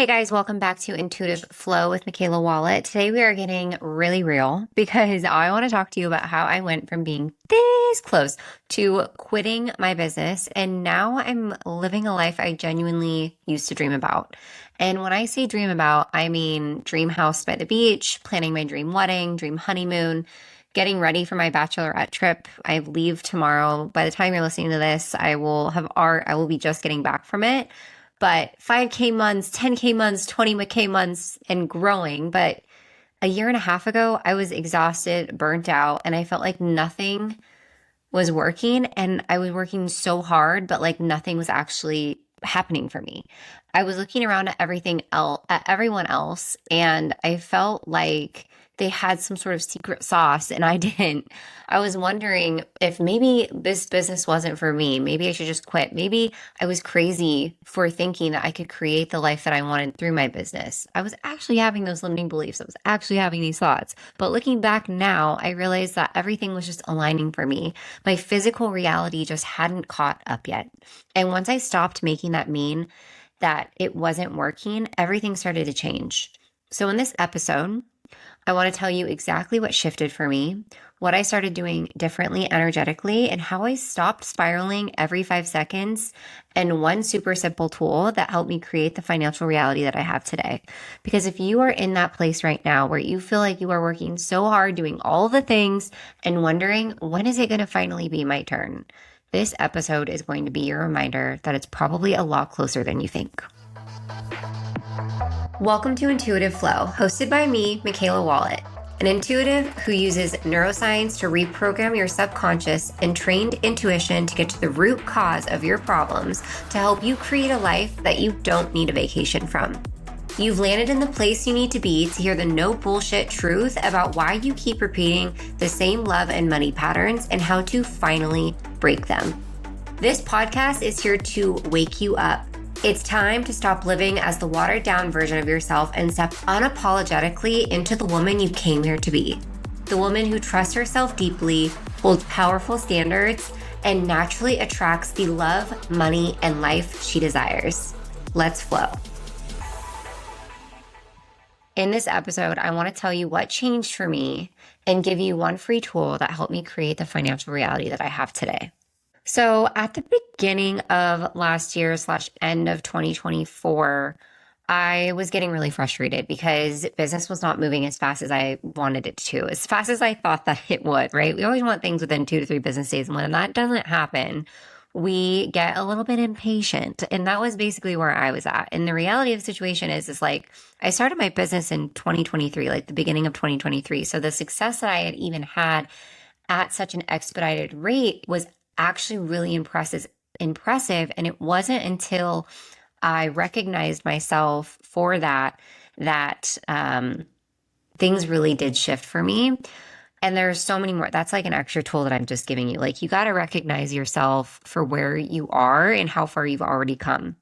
Hey guys, welcome back to Intuitive Flow with Mikaela Wallet. Today we are getting really real because I want to talk to you about how I went from being this close to quitting my business, and now I'm living a life I genuinely used to dream about. And when I say dream about, I mean dream house by the beach, planning my dream wedding, dream honeymoon, getting ready for my bachelorette trip. I leave tomorrow. By the time you're listening to this, I will be just getting back from it. But 5K months, 10K months, 20K months, and growing. But a year and a half ago, I was exhausted, burnt out, and I felt like nothing was working. And I was working so hard, but like nothing was actually happening for me. I was looking around at everyone else, and I felt like they had some sort of secret sauce and I didn't. I was wondering if maybe this business wasn't for me. Maybe I should just quit. Maybe I was crazy for thinking that I could create the life that I wanted through my business. I was actually having those limiting beliefs. I was actually having these thoughts. But looking back now, I realized that everything was just aligning for me. My physical reality just hadn't caught up yet. And once I stopped making that mean that it wasn't working, everything started to change. So in this episode, I want to tell you exactly what shifted for me, what I started doing differently energetically, and how I stopped spiraling every 5 seconds, and one super simple tool that helped me create the financial reality that I have today. Because if you are in that place right now where you feel like you are working so hard, doing all the things, and wondering, when is it going to finally be my turn? This episode is going to be your reminder that it's probably a lot closer than you think. Welcome to Intuitive Flow, hosted by me, Mikaela Wallet, an intuitive who uses neuroscience to reprogram your subconscious and trained intuition to get to the root cause of your problems to help you create a life that you don't need a vacation from. You've landed in the place you need to be to hear the no bullshit truth about why you keep repeating the same love and money patterns and how to finally break them. This podcast is here to wake you up. It's time to stop living as the watered down version of yourself and step unapologetically into the woman you came here to be. The woman who trusts herself deeply, holds powerful standards, and naturally attracts the love, money, and life she desires. Let's flow. In this episode, I want to tell you what changed for me and give you one free tool that helped me create the financial reality that I have today. So at the beginning of last year / end of 2024, I was getting really frustrated because business was not moving as fast as I wanted it to, as fast as I thought that it would, right? We always want things within 2 to 3 business days. And when that doesn't happen, we get a little bit impatient. And that was basically where I was at. And the reality of the situation is like, I started my business in 2023, like the beginning of 2023. So the success that I had even had at such an expedited rate was actually really impressive. And it wasn't until I recognized myself for that things really did shift for me. And there's so many more. That's like an extra tool that I'm just giving you. Like, you got to recognize yourself for where you are and how far you've already come.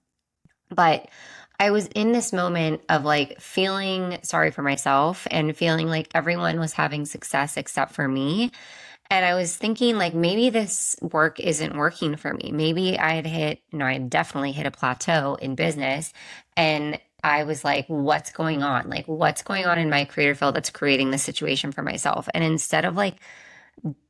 But I was in this moment of like feeling sorry for myself and feeling like everyone was having success except for me. And I was thinking like, maybe this work isn't working for me. Maybe I had definitely hit a plateau in business. And I was like, what's going on? Like, what's going on in my creator field that's creating this situation for myself? And instead of like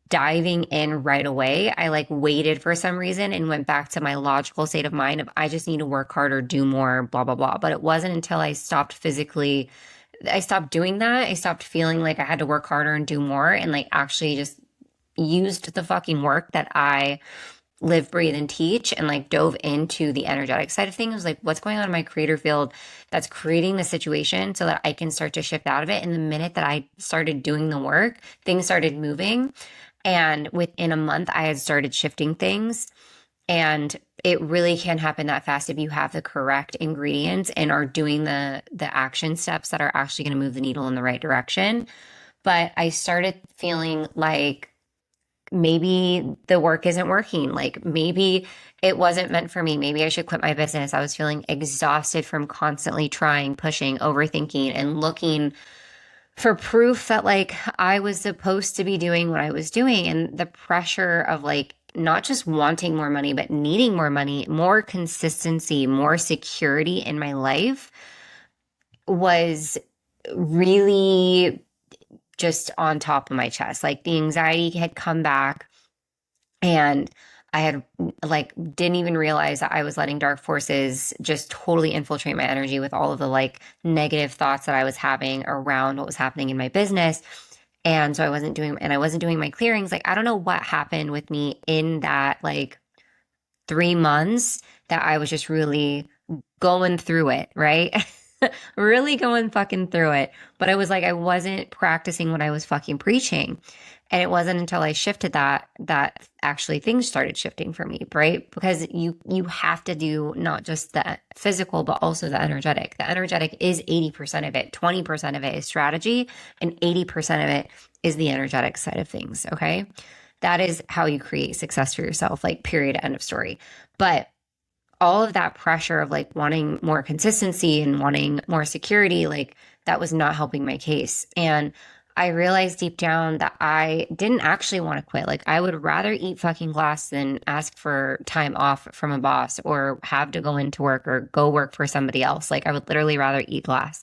diving in right away, I like waited for some reason and went back to my logical state of mind of, I just need to work harder, do more, blah, blah, blah. But it wasn't until I stopped doing that. I stopped feeling like I had to work harder and do more, and like actually just used the fucking work that I live, breathe, and teach, and like dove into the energetic side of things. Like, what's going on in my creator field that's creating the situation so that I can start to shift out of it. And the minute that I started doing the work, things started moving. And within a month, I had started shifting things. And it really can happen that fast if you have the correct ingredients and are doing the action steps that are actually going to move the needle in the right direction. But I started feeling like maybe the work isn't working. Like, maybe it wasn't meant for me. Maybe I should quit my business. I was feeling exhausted from constantly trying, pushing, overthinking, and looking for proof that like I was supposed to be doing what I was doing. And the pressure of like not just wanting more money, but needing more money, more consistency, more security in my life was really just on top of my chest. Like the anxiety had come back, and I had like didn't even realize that I was letting dark forces just totally infiltrate my energy with all of the like negative thoughts that I was having around what was happening in my business. And so I wasn't doing my clearings. Like I don't know what happened with me in that like 3 months that I was just really going through it, right? Really going fucking through it. But I was like, I wasn't practicing what I was fucking preaching. And it wasn't until I shifted that actually things started shifting for me, right? Because you have to do not just the physical, but also the energetic. The energetic is 80% of it, 20% of it is strategy, and 80% of it is the energetic side of things. Okay. That is how you create success for yourself, like period, end of story. But all of that pressure of like wanting more consistency and wanting more security, like that was not helping my case. And I realized deep down that I didn't actually want to quit. Like I would rather eat fucking glass than ask for time off from a boss or have to go into work or go work for somebody else. Like I would literally rather eat glass.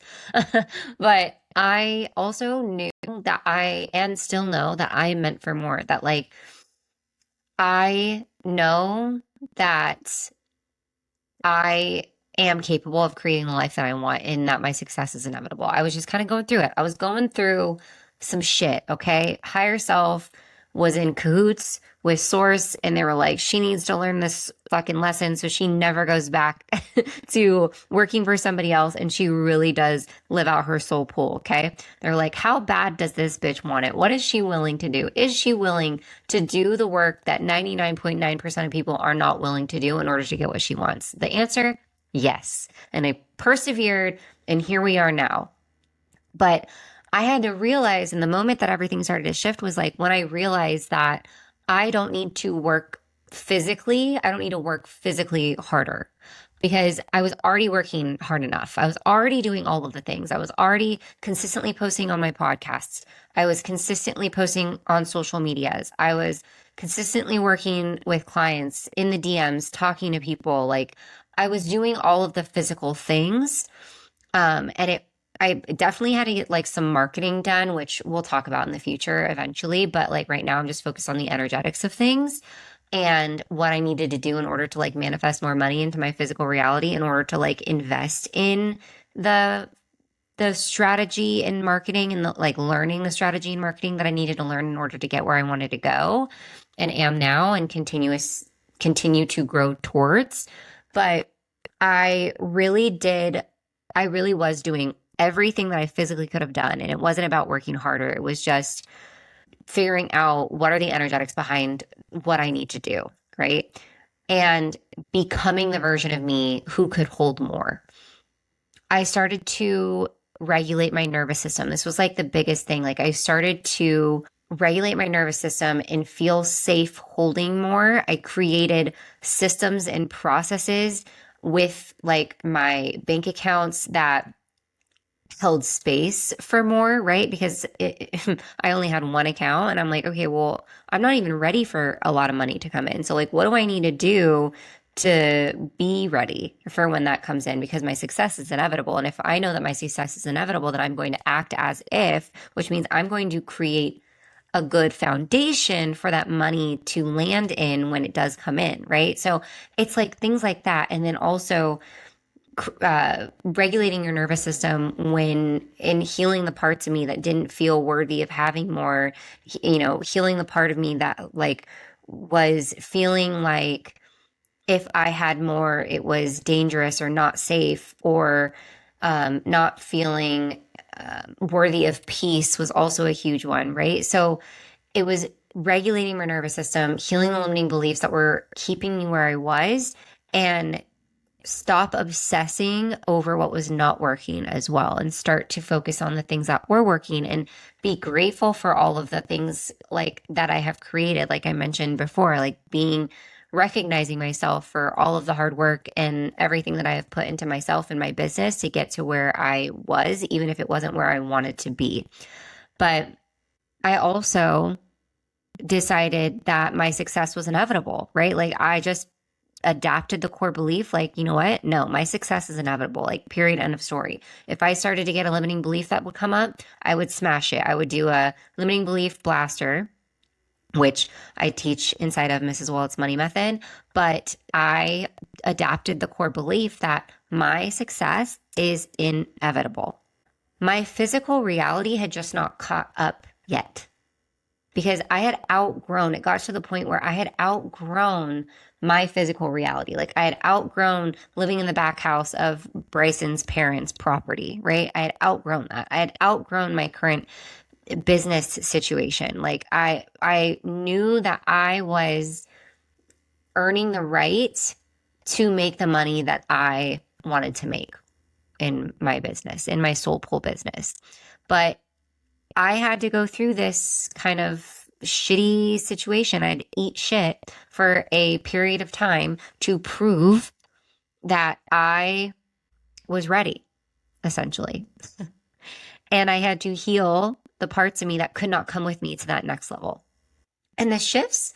But I also knew that and still know that I am meant for more. That like I know that I am capable of creating the life that I want and that my success is inevitable. I was just kind of going through it. I was going through some shit, okay? Higher self was in cahoots with Source, and they were like, she needs to learn this fucking lesson so she never goes back to working for somebody else, and she really does live out her soul pool, okay? They're like, how bad does this bitch want it? What is she willing to do? Is she willing to do the work that 99.9% of people are not willing to do in order to get what she wants? The answer, yes. And I persevered, and here we are now. But I had to realize in the moment that everything started to shift was like when I realized that I don't need to work physically, I don't need to work physically harder because I was already working hard enough. I was already doing all of the things. I was already consistently posting on my podcasts. I was consistently posting on social medias. I was consistently working with clients in the DMs, talking to people. Like I was doing all of the physical things. And I definitely had to get like some marketing done, which we'll talk about in the future eventually. But like right now, I'm just focused on the energetics of things and what I needed to do in order to like manifest more money into my physical reality, in order to like invest in the strategy and marketing and the, like learning the strategy and marketing that I needed to learn in order to get where I wanted to go and am now and continue to grow towards. But I really was doing everything that I physically could have done. And it wasn't about working harder. It was just figuring out what are the energetics behind what I need to do, right? And becoming the version of me who could hold more. I started to regulate my nervous system. This was like the biggest thing. Like I started to regulate my nervous system and feel safe holding more. I created systems and processes with like my bank accounts that held space for more, right? Because I only had one account and I'm like, okay, well, I'm not even ready for a lot of money to come in. So like, what do I need to do to be ready for when that comes in? Because my success is inevitable. And if I know that my success is inevitable, then I'm going to act as if, which means I'm going to create a good foundation for that money to land in when it does come in, right? So it's like things like that. And then also regulating your nervous system when in healing the parts of me that didn't feel worthy of having more, healing the part of me that like was feeling like if I had more, it was dangerous or not safe or not feeling worthy of peace was also a huge one, right? So it was regulating my nervous system, healing the limiting beliefs that were keeping me where I was, and stop obsessing over what was not working as well and start to focus on the things that were working and be grateful for all of the things like that I have created. Like I mentioned before, like recognizing myself for all of the hard work and everything that I have put into myself and my business to get to where I was, even if it wasn't where I wanted to be. But I also decided that my success was inevitable, right? Like adapted the core belief, like, you know what? No, my success is inevitable, like, period, end of story. If I started to get a limiting belief that would come up, I would smash it. I would do a limiting belief blaster, which I teach inside of Mrs. Wallet's Money Method. But I adapted the core belief that my success is inevitable. My physical reality had just not caught up yet, because I had outgrown, it got to the point where I had outgrown my physical reality. Like, I had outgrown living in the back house of Bryson's parents' property, right? I had outgrown that. I had outgrown my current business situation. Like, I knew that I was earning the right to make the money that I wanted to make in my business, in my soul pool business. But I had to go through this kind of shitty situation. I had to eat shit for a period of time to prove that I was ready, essentially. And I had to heal the parts of me that could not come with me to that next level. And the shifts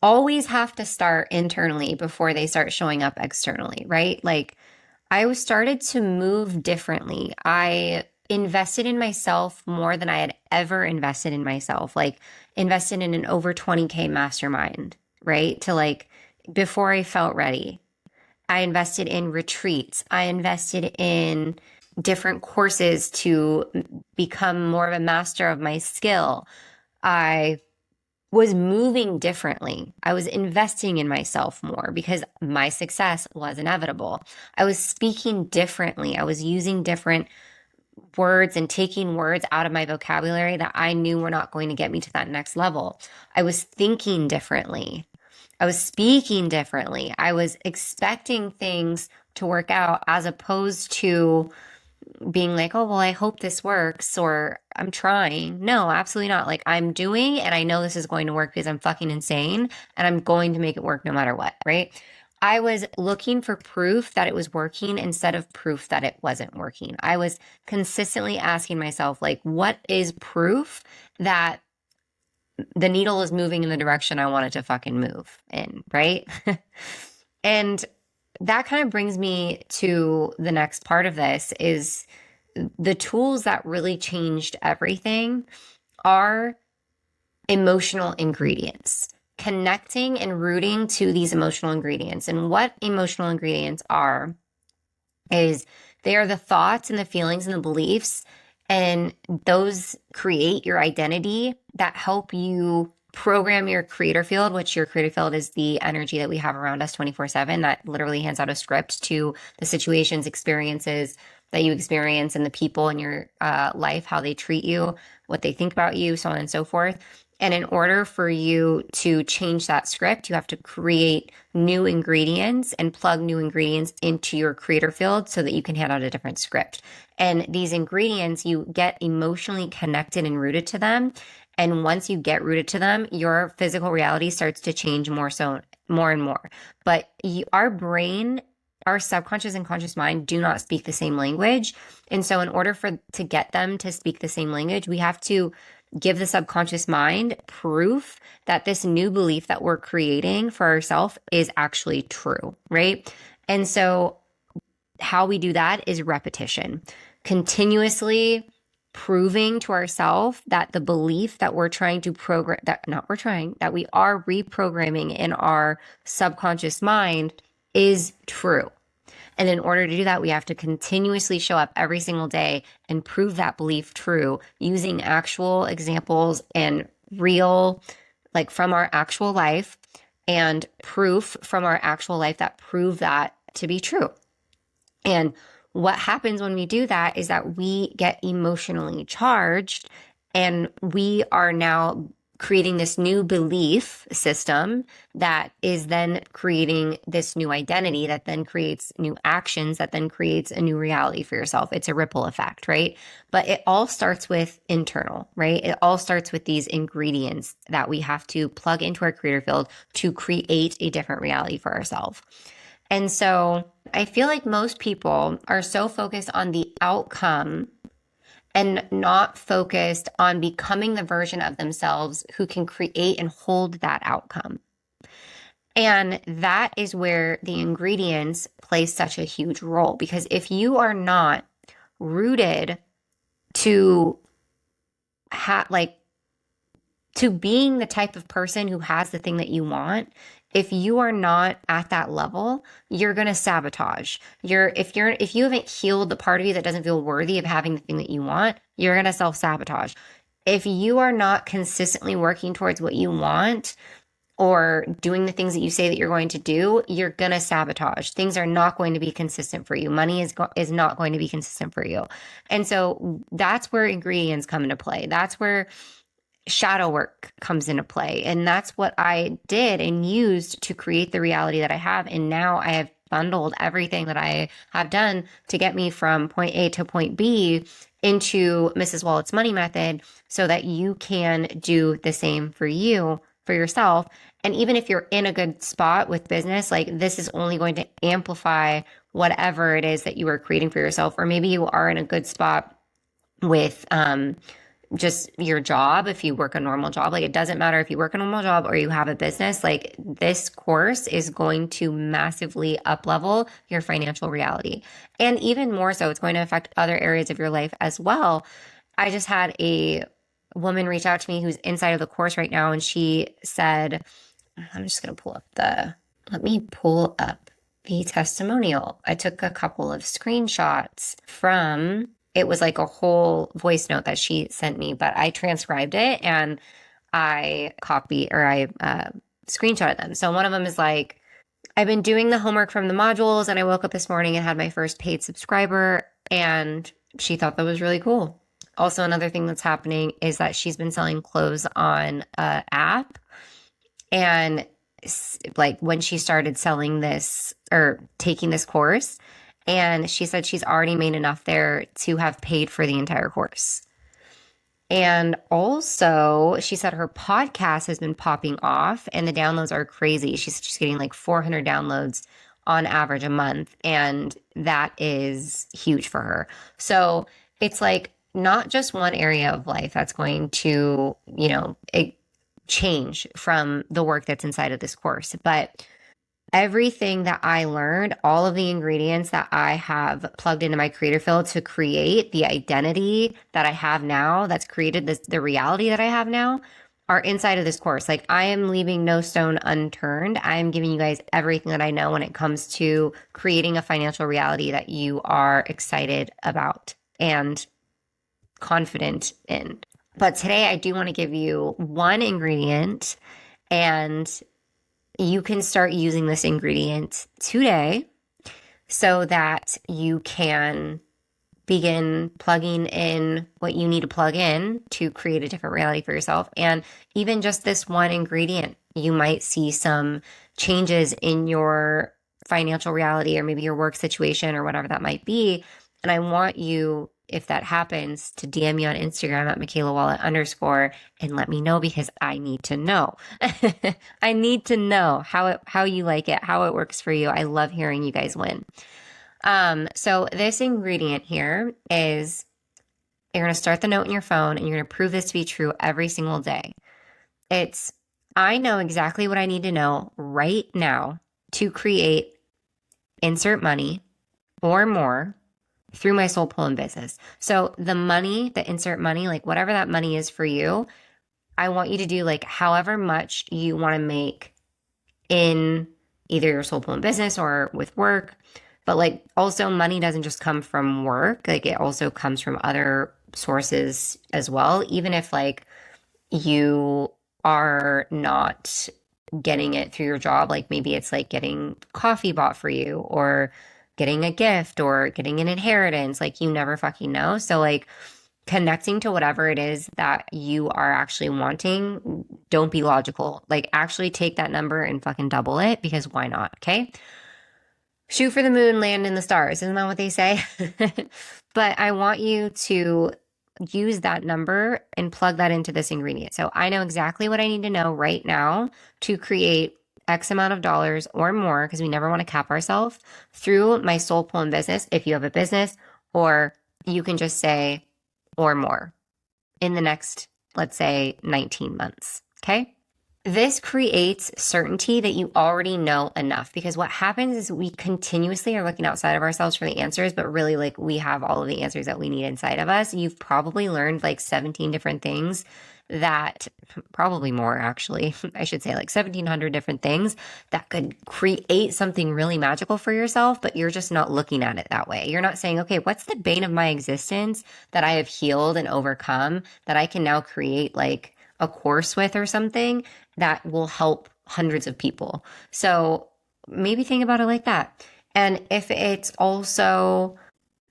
always have to start internally before they start showing up externally, right? Like, I started to move differently. I invested in myself more than I had ever invested in myself, like invested in an over 20K mastermind, right? To like, before I felt ready. I invested in retreats. I invested in different courses to become more of a master of my skill. I was moving differently. I was investing in myself more because my success was inevitable. I was speaking differently. I was using different words and taking words out of my vocabulary that I knew were not going to get me to that next level. I was thinking differently. I was speaking differently. I was expecting things to work out as opposed to being like, oh, well, I hope this works, or I'm trying. No, absolutely not. Like, I'm doing, and I know this is going to work because I'm fucking insane, and I'm going to make it work no matter what, right? I was looking for proof that it was working instead of proof that it wasn't working. I was consistently asking myself, like, what is proof that the needle is moving in the direction I want it to fucking move in, right? And that kind of brings me to the next part of this is the tools that really changed everything are emotional ingredients, connecting and rooting to these emotional ingredients. And what emotional ingredients are is they are the thoughts and the feelings and the beliefs, and those create your identity that help you program your creator field, which your creator field is the energy that we have around us 24/7 that literally hands out a script to the situations, experiences that you experience, and the people in your life, how they treat you, what they think about you, so on and so forth. And in order for you to change that script, you have to create new ingredients and plug new ingredients into your creator field so that you can hand out a different script. And these ingredients, you get emotionally connected and rooted to them. And once you get rooted to them, your physical reality starts to change more and more. But our brain, our subconscious and conscious mind do not speak the same language. And so in order to get them to speak the same language, we have to give the subconscious mind proof that this new belief that we're creating for ourselves is actually true, right? And so how we do that is repetition, continuously proving to ourselves that the belief that we're trying to program, that we are reprogramming in our subconscious mind is true. And in order to do that, we have to continuously show up every single day and prove that belief true using actual examples and real, like from our actual life, and proof from our actual life that prove that to be true. And what happens when we do that is that we get emotionally charged, and we are now creating this new belief system that is then creating this new identity that then creates new actions that then creates a new reality for yourself. It's a ripple effect, right? But it all starts with internal, right? It all starts with these ingredients that we have to plug into our creator field to create a different reality for ourselves. And so I feel like most people are so focused on the outcome and not focused on becoming the version of themselves who can create and hold that outcome. And that is where the ingredients play such a huge role, because if you are not rooted to like to being the type of person who has the thing that you want, if you are not at that level, you're going to sabotage. If you haven't healed the part of you that doesn't feel worthy of having the thing that you want, you're going to self-sabotage. If you are not consistently working towards what you want or doing the things that you say that you're going to do, you're going to sabotage. Things are not going to be consistent for you. Money is not going to be consistent for you. And so that's where ingredients come into play. That's where shadow work comes into play. And that's what I did and used to create the reality that I have. And now I have bundled everything that I have done to get me from point A to point B into Mrs. Wallet's money method so that you can do the same for you, for yourself. And even if you're in a good spot with business, like this is only going to amplify whatever it is that you are creating for yourself. Or maybe you are in a good spot with just your job. If you work a normal job, like it doesn't matter if you work a normal job or you have a business, like this course is going to massively up level your financial reality. And even more so, it's going to affect other areas of your life as well. I just had a woman reach out to me who's inside of the course right now, and she said, I'm just going to let me pull up the testimonial. I took a couple of screenshots from, it was like a whole voice note that she sent me, but I transcribed it and I screenshotted them. So one of them is like, I've been doing the homework from the modules and I woke up this morning and had my first paid subscriber, and she thought that was really cool. Also, another thing that's happening is that she's been selling clothes on an app, and like when she started selling this or taking this course, and she said she's already made enough there to have paid for the entire course. And also, she said her podcast has been popping off and the downloads are crazy. She's getting like 400 downloads on average a month. And that is huge for her. So it's like not just one area of life that's going to, change from the work that's inside of this course, but everything that I learned, all of the ingredients that I have plugged into my creator field to create the identity that I have now, that's created the reality that I have now, are inside of this course. Like I am leaving no stone unturned. I am giving you guys everything that I know when it comes to creating a financial reality that you are excited about and confident in. But today I do want to give you one ingredient, and you can start using this ingredient today so that you can begin plugging in what you need to plug in to create a different reality for yourself. And even just this one ingredient, you might see some changes in your financial reality or maybe your work situation or whatever that might be. And I want you, if that happens, to DM me on Instagram at MikaelaWallet_ and let me know, because I need to know. I need to know how you like it, how it works for you. I love hearing you guys win. So this ingredient here is, you're going to start the note in your phone and you're going to prove this to be true every single day. It's, I know exactly what I need to know right now to create insert money or more through my soul pulling business. So the money, the insert money, like whatever that money is for you, I want you to do like however much you want to make in either your soul pulling business or with work. But like also money doesn't just come from work. Like it also comes from other sources as well. Even if like you are not getting it through your job, like maybe it's like getting coffee bought for you or getting a gift or getting an inheritance, like you never fucking know. So like connecting to whatever it is that you are actually wanting, don't be logical. Like actually take that number and fucking double it, because why not? Okay. Shoot for the moon, land in the stars. Isn't that what they say? But I want you to use that number and plug that into this ingredient. So I know exactly what I need to know right now to create X amount of dollars or more, because we never want to cap ourselves, through my soul pulling business. If you have a business, or you can just say or more in the next, let's say 19 months. Okay. This creates certainty that you already know enough, because what happens is we continuously are looking outside of ourselves for the answers, but really like we have all of the answers that we need inside of us. You've probably learned like 17 different things that probably more actually, I should say like 1700 different things that could create something really magical for yourself, but you're just not looking at it that way. You're not saying, okay, what's the bane of my existence that I have healed and overcome that I can now create like a course with or something that will help hundreds of people. So maybe think about it like that. And if it's also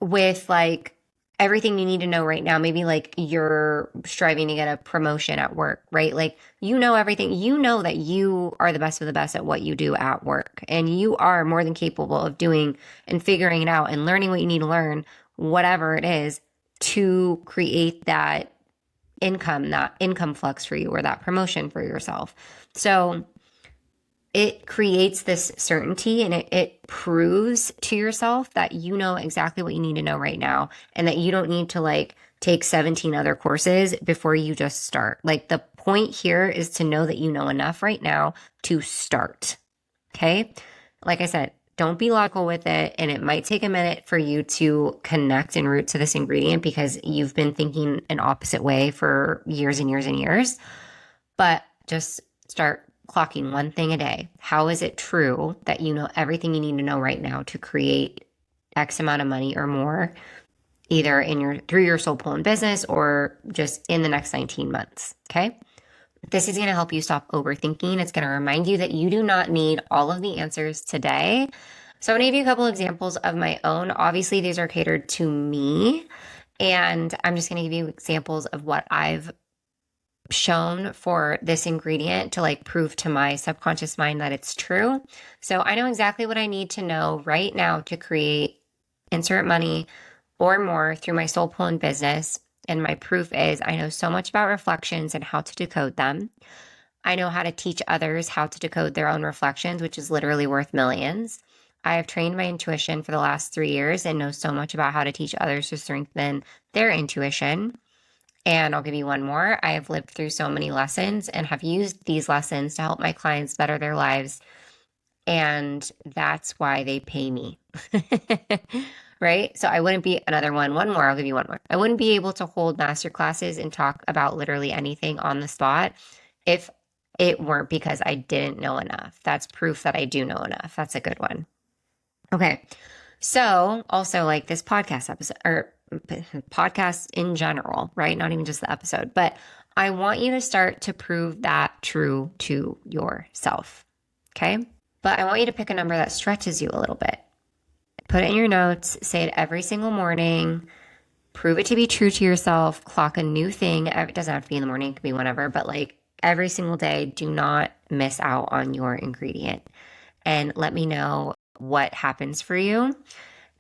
with like everything you need to know right now, maybe like you're striving to get a promotion at work, right? Like you know everything, you know that you are the best of the best at what you do at work, and you are more than capable of doing and figuring it out and learning what you need to learn, whatever it is, to create that income flux for you or that promotion for yourself. So it creates this certainty, and it proves to yourself that you know exactly what you need to know right now, and that you don't need to like take 17 other courses before you just start. Like the point here is to know that you know enough right now to start. Okay. Like I said, don't be logical with it. And it might take a minute for you to connect and root to this ingredient because you've been thinking an opposite way for years and years and years. But just start clocking one thing a day. How is it true that you know everything you need to know right now to create X amount of money or more, either through your soul pulling business or just in the next 19 months? Okay. This is going to help you stop overthinking. It's going to remind you that you do not need all of the answers today. So I'm going to give you a couple examples of my own. Obviously, these are catered to me, and I'm just going to give you examples of what I've shown for this ingredient to like prove to my subconscious mind that it's true. So I know exactly what I need to know right now to create insert money or more through my soul pulling business. And my proof is I know so much about reflections and how to decode them. I know how to teach others how to decode their own reflections, which is literally worth millions. I have trained my intuition for the last 3 years and know so much about how to teach others to strengthen their intuition. And I'll give you one more. I have lived through so many lessons and have used these lessons to help my clients better their lives. And that's why they pay me. Right? So I wouldn't be one more. I'll give you one more. I wouldn't be able to hold master classes and talk about literally anything on the spot if it weren't because I didn't know enough. That's proof that I do know enough. That's a good one. Okay. So also like this podcast episode or podcasts in general, right? Not even just the episode, but I want you to start to prove that true to yourself. Okay. But I want you to pick a number that stretches you a little bit. Put it in your notes, say it every single morning, prove it to be true to yourself, clock a new thing. It doesn't have to be in the morning, it could be whenever, but like every single day, do not miss out on your ingredient. And let me know what happens for you,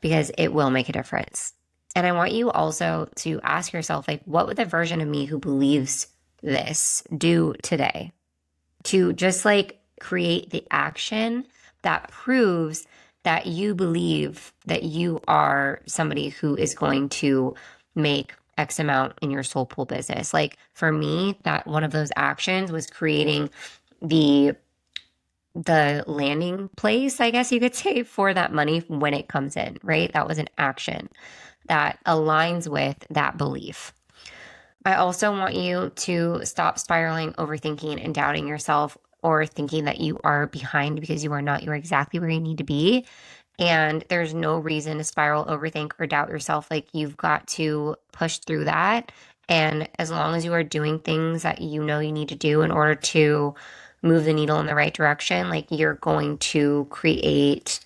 because it will make a difference. And I want you also to ask yourself, like, what would the version of me who believes this do today? To just like create the action that proves that you believe that you are somebody who is going to make X amount in your soul pool business. Like for me, that one of those actions was creating the landing place, I guess you could say, for that money when it comes in, right? That was an action that aligns with that belief. I also want you to stop spiraling, overthinking, and doubting yourself, or thinking that you are behind, because you are not. You're exactly where you need to be. And there's no reason to spiral, overthink, or doubt yourself. Like you've got to push through that. And as long as you are doing things that you know you need to do in order to move the needle in the right direction, like you're going to create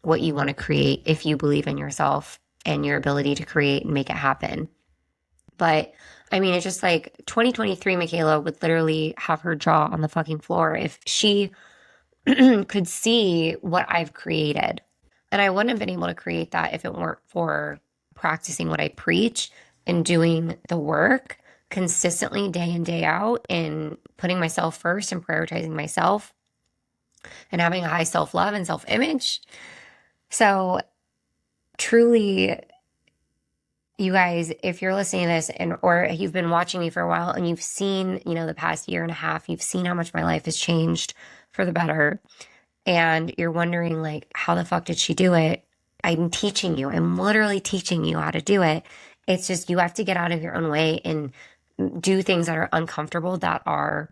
what you want to create if you believe in yourself and your ability to create and make it happen. But I mean, it's just like 2023 Mikaela would literally have her jaw on the fucking floor if she could see what I've created. And I wouldn't have been able to create that if it weren't for practicing what I preach and doing the work consistently day in, day out, and putting myself first and prioritizing myself and having a high self-love and self-image. So truly, You guys, if you're listening to this or you've been watching me for a while and you've seen, the past year and a half, you've seen how much my life has changed for the better. And you're wondering, like, how the fuck did she do it? I'm teaching you. I'm literally teaching you how to do it. It's just you have to get out of your own way and do things that are uncomfortable, that are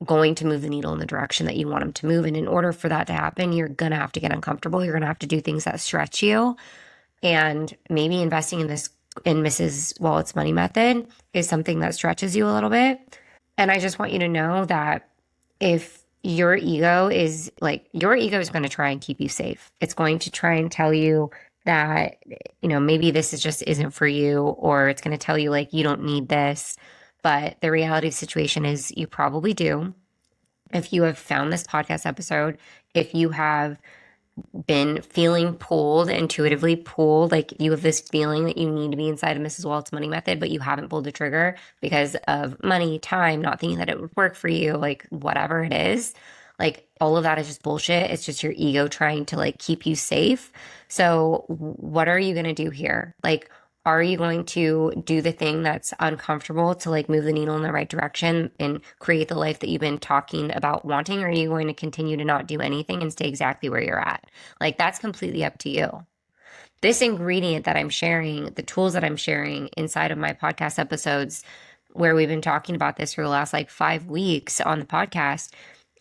going to move the needle in the direction that you want them to move. And in order for that to happen, you're going to have to get uncomfortable. You're going to have to do things that stretch you. And maybe investing in Mrs. Wallet's money method is something that stretches you a little bit. And I just want you to know that if your ego is going to try and keep you safe. It's going to try and tell you that, maybe this just isn't for you, or it's going to tell you like, you don't need this. But the reality of the situation is you probably do. If you have found this podcast episode, if you have been feeling pulled, intuitively pulled, like you have this feeling that you need to be inside of Mrs. Walt's money method, but you haven't pulled the trigger because of money, time, not thinking that it would work for you, like whatever it is, like all of that is just bullshit. It's just your ego trying to like keep you safe. So what are you going to do here? Like, are you going to do the thing that's uncomfortable to like move the needle in the right direction and create the life that you've been talking about wanting? Or are you going to continue to not do anything and stay exactly where you're at? Like, that's completely up to you. This ingredient that I'm sharing, the tools that I'm sharing inside of my podcast episodes, where we've been talking about this for the last like 5 weeks on the podcast,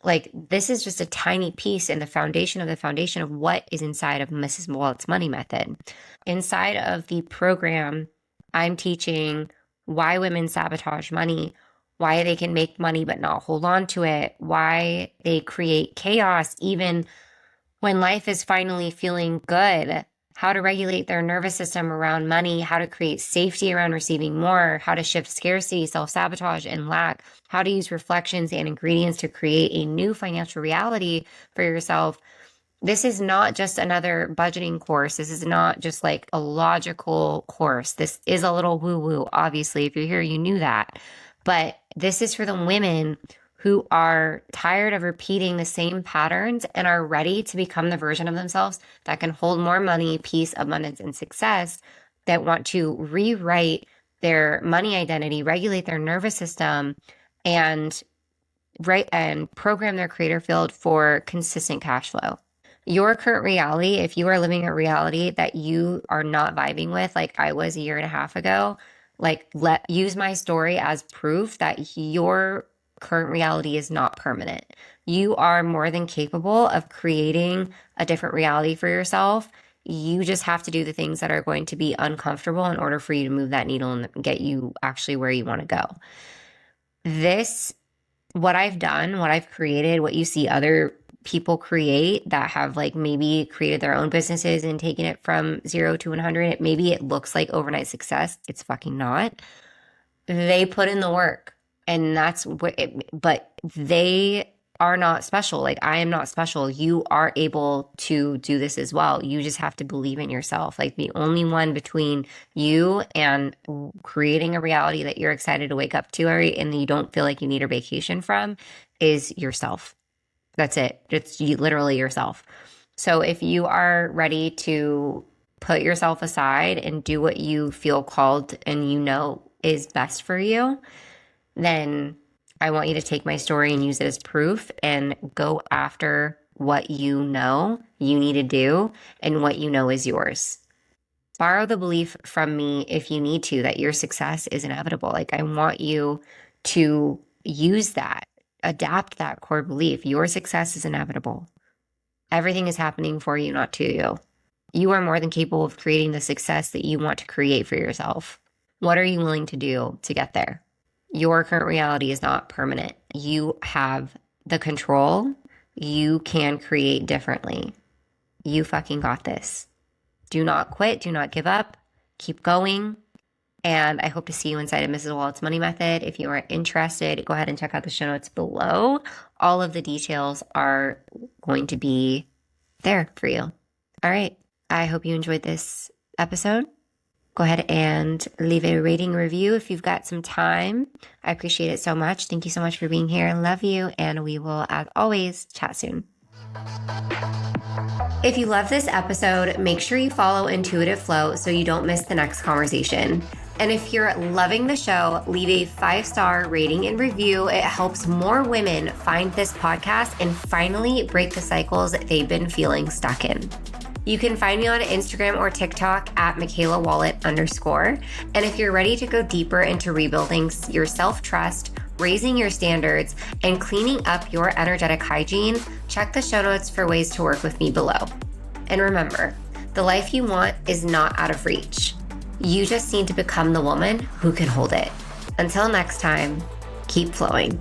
like this is just a tiny piece in the foundation of what is inside of Mrs. Wallet's money method. Inside of the program, I'm teaching why women sabotage money, why they can make money but not hold on to it, why they create chaos even when life is finally feeling good, how to regulate their nervous system around money, how to create safety around receiving more, how to shift scarcity, self-sabotage, and lack, how to use reflections and ingredients to create a new financial reality for yourself. This is not just another budgeting course. This is not just like a logical course. This is a little woo-woo. Obviously, if you're here, you knew that. But this is for the women who are tired of repeating the same patterns and are ready to become the version of themselves that can hold more money, peace, abundance, and success, that want to rewrite their money identity, regulate their nervous system, and program their creator field for consistent cash flow. Your current reality, if you are living a reality that you are not vibing with, like I was a year and a half ago, like use my story as proof that your current reality is not permanent. You are more than capable of creating a different reality for yourself. You just have to do the things that are going to be uncomfortable in order for you to move that needle and get you actually where you want to go. What I've done, what I've created, what you see other people create that have like maybe created their own businesses and taken it from 0 to 100, maybe it looks like overnight success. It's fucking not. They put in the work, and that's what but they are not special. Like I am not special. You are able to do this as well. You just have to believe in yourself. Like the only one between you and creating a reality that you're excited to wake up to and you don't feel like you need a vacation from is yourself. That's it. It's literally yourself. So if you are ready to put yourself aside and do what you feel called and is best for you, then I want you to take my story and use it as proof and go after what you know you need to do and what you know is yours. Borrow the belief from me if you need to that your success is inevitable. Like I want you to use that. Adapt that core belief. Your success is inevitable. Everything is happening for you, not to you. You are more than capable of creating the success that you want to create for yourself. What are you willing to do to get there? Your current reality is not permanent. You have the control. You can create differently. You fucking got this. Do not quit. Do not give up. Keep going. And I hope to see you inside of Mrs. Wallet's Money Method. If you are interested, go ahead and check out the show notes below. All of the details are going to be there for you. All right. I hope you enjoyed this episode. Go ahead and leave a rating review if you've got some time. I appreciate it so much. Thank you so much for being here. I love you. And we will, as always, chat soon. If you love this episode, make sure you follow Intuitive Flow so you don't miss the next conversation. And if you're loving the show, leave a 5-star rating and review. It helps more women find this podcast and finally break the cycles they've been feeling stuck in. You can find me on Instagram or TikTok at @MikaelaWallet_. And if you're ready to go deeper into rebuilding your self-trust, raising your standards, and cleaning up your energetic hygiene, check the show notes for ways to work with me below. And remember, the life you want is not out of reach. You just need to become the woman who can hold it. Until next time, keep flowing.